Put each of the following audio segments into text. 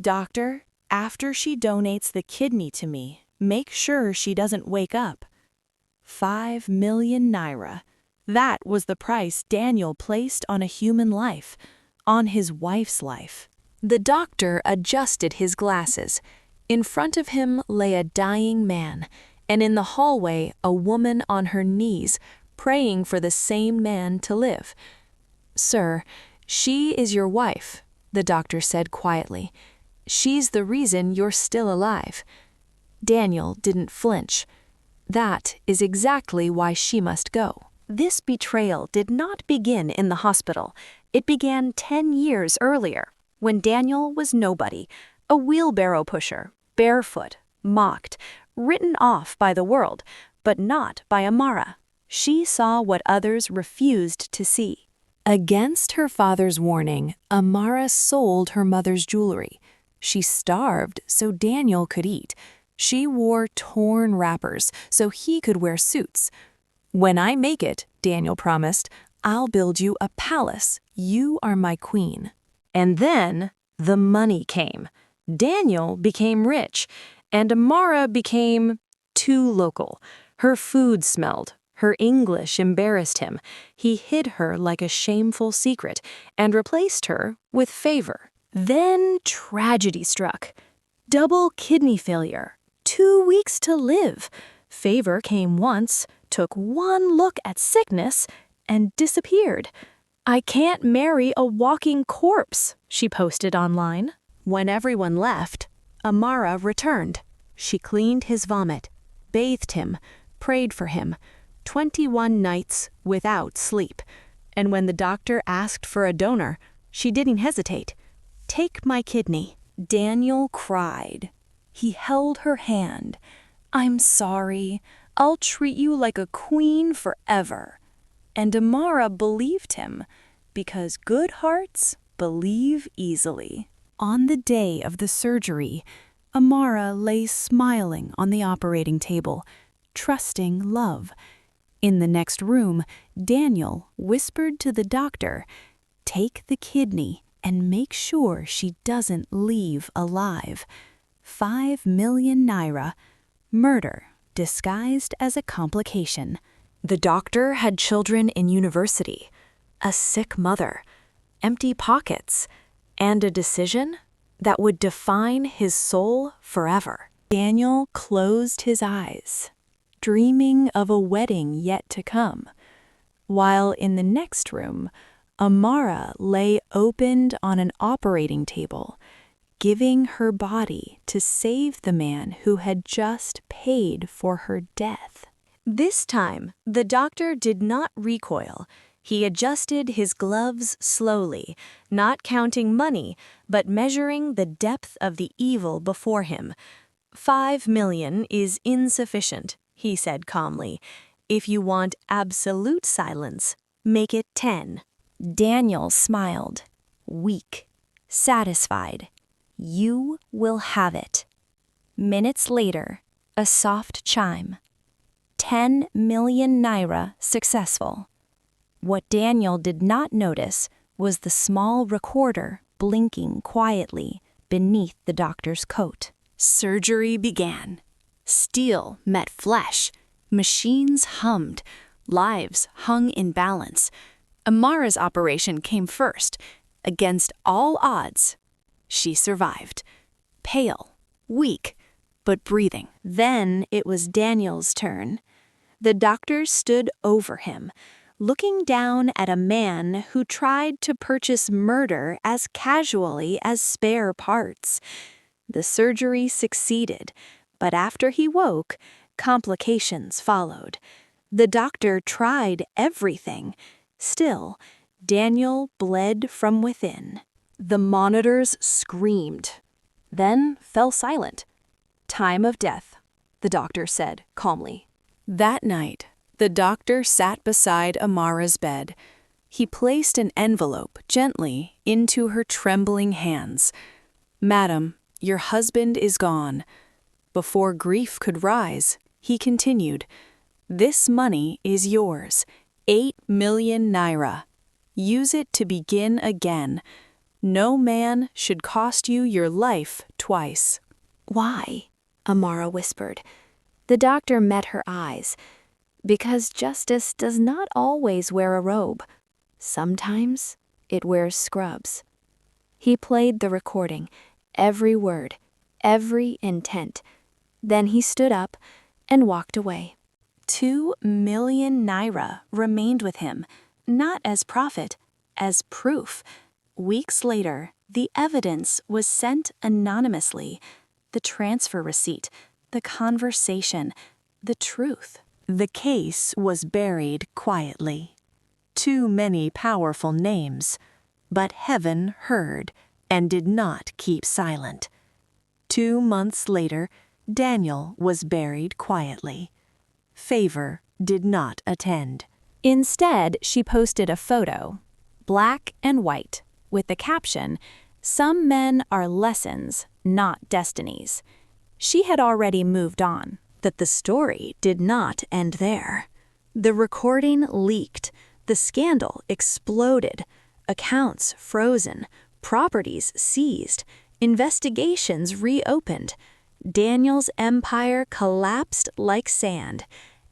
Doctor, after she donates the kidney to me, make sure she doesn't wake up. 5 million naira. That was the price Daniel placed on a human life, on his wife's life. The doctor adjusted his glasses. In front of him lay a dying man, and in the hallway a woman on her knees, praying for the same man to live. "Sir, she is your wife," the doctor said quietly. "She's the reason you're still alive." Daniel didn't flinch. "That is exactly why she must go." This betrayal did not begin in the hospital. It began 10 years earlier, when Daniel was nobody, a wheelbarrow pusher, barefoot, mocked, written off by the world, but not by Amara. She saw what others refused to see. Against her father's warning, Amara sold her mother's jewelry. She starved so Daniel could eat. She wore torn wrappers so he could wear suits. "When I make it," Daniel promised, "I'll build you a palace. You are my queen." And then the money came. Daniel became rich, and Amara became too local. Her food smelled. Her English embarrassed him. He hid her like a shameful secret and replaced her with favor. Then tragedy struck. Double kidney failure. 2 weeks to live. Favor came once, took one look at sickness, and disappeared. "I can't marry a walking corpse," she posted online. When everyone left, Amara returned. She cleaned his vomit, bathed him, prayed for him, 21 nights without sleep. And when the doctor asked for a donor, she didn't hesitate. "Take my kidney." Daniel cried. He held her hand. "I'm sorry. I'll treat you like a queen forever." And Amara believed him, because good hearts believe easily. On the day of the surgery, Amara lay smiling on the operating table, trusting love. In the next room, Daniel whispered to the doctor, "Take the kidney and make sure she doesn't leave alive. 5 million naira, murder disguised as a complication." The doctor had children in university, a sick mother, empty pockets, and a decision that would define his soul forever. Daniel closed his eyes, dreaming of a wedding yet to come, while in the next room, Amara lay opened on an operating table, giving her body to save the man who had just paid for her death. This time, the doctor did not recoil. He adjusted his gloves slowly, not counting money, but measuring the depth of the evil before him. 5 million is insufficient, he said calmly. If you want absolute silence, make it 10. Daniel smiled, weak, satisfied. You will have it. Minutes later, a soft chime. 10 million naira successful. What Daniel did not notice was the small recorder blinking quietly beneath the doctor's coat. Surgery began. Steel met flesh. Machines hummed. Lives hung in balance. Amara's operation came first. Against all odds, she survived. Pale, weak, but breathing. Then it was Daniel's turn. The doctor stood over him, looking down at a man who tried to purchase murder as casually as spare parts. The surgery succeeded, but after he woke, complications followed. The doctor tried everything. Still, Daniel bled from within. The monitors screamed, then fell silent. "Time of death," the doctor said calmly. That night, the doctor sat beside Amara's bed. He placed an envelope gently into her trembling hands. "Madam, your husband is gone." Before grief could rise, he continued, "This money is yours, 8 million naira. Use it to begin again. No man should cost you your life twice. Why? Amara whispered. The doctor met her eyes. Because justice does not always wear a robe. Sometimes it wears scrubs. He played the recording, every word, every intent. Then he stood up and walked away. 2 million naira remained with him, not as profit, as proof. Weeks later, the evidence was sent anonymously. The transfer receipt, the conversation, the truth. The case was buried quietly. Too many powerful names, but heaven heard and did not keep silent. 2 months later, Daniel was buried quietly. Favor did not attend. Instead, she posted a photo, black and white, with the caption, "Some men are lessons, not destinies." She had already moved on. That the story did not end there. The recording leaked, the scandal exploded, accounts frozen, properties seized, investigations reopened. Daniel's empire collapsed like sand,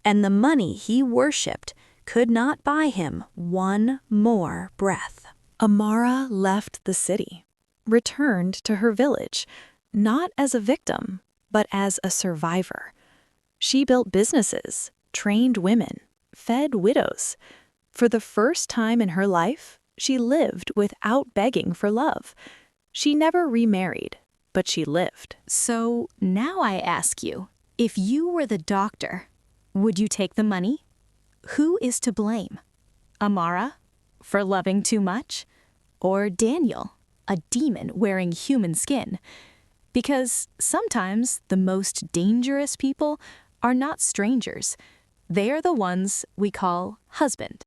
and the money he worshipped could not buy him one more breath. Amara left the city, returned to her village, not as a victim, but as a survivor. She built businesses, trained women, fed widows. For the first time in her life, she lived without begging for love. She never remarried, but she lived. So now I ask you, if you were the doctor, would you take the money? Who is to blame? Amara, for loving too much? Or Daniel, a demon wearing human skin? Because sometimes the most dangerous people are not strangers. They are the ones we call husband.